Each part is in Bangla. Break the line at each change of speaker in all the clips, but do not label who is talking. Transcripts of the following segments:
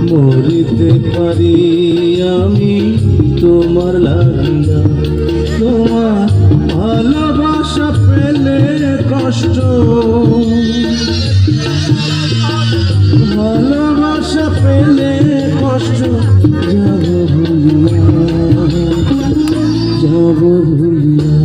মরিতে পারি আমি তোমার লাগিয়া, তোমার ভালোবাসা পেলে কষ্ট, ভালোবাসা পেলে কষ্ট, যাব ভুলিয়া, যাব ভুলিয়া।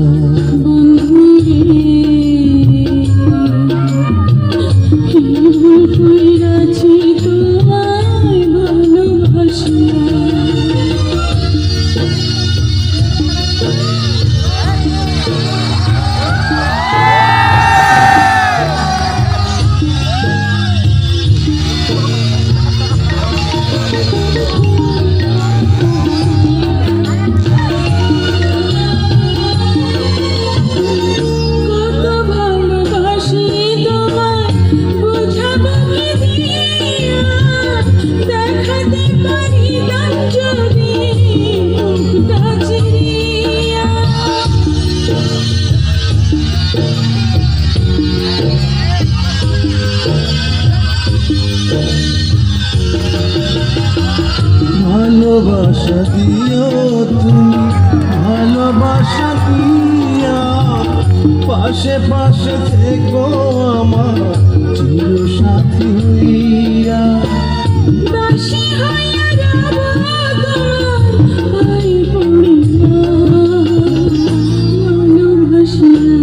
ভালোবাসা দিও তুমি, ভালোবাসা দিয়া পাশে পাশে থেকো আমার চির সাথী হইয়া।
দাসী হইয়া যাব তোমার পড়িয়া, ভালোবাসিয়া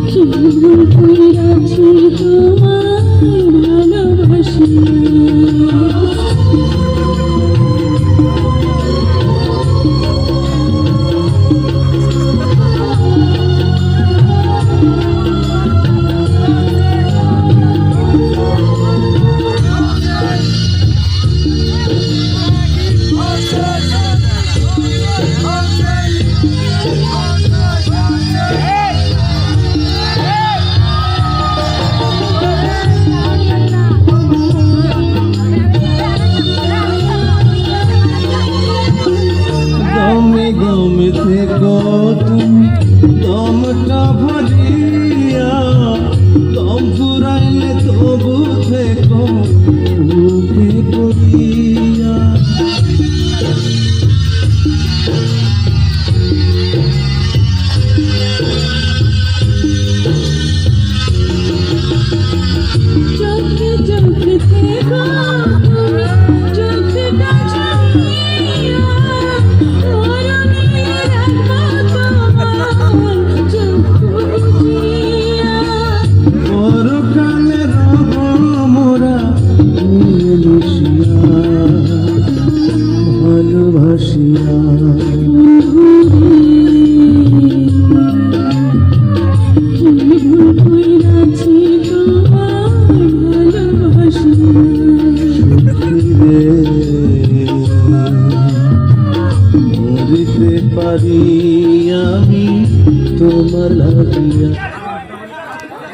কি ভুল কইরাছি তোমার ভালোবাসিয়া।
দমে থেকো তুমি, দমটা ভরিয়া, দম ফুরাইলে তবু থেকো বুকে পড়িয়া।
চোখে চোখে থেকো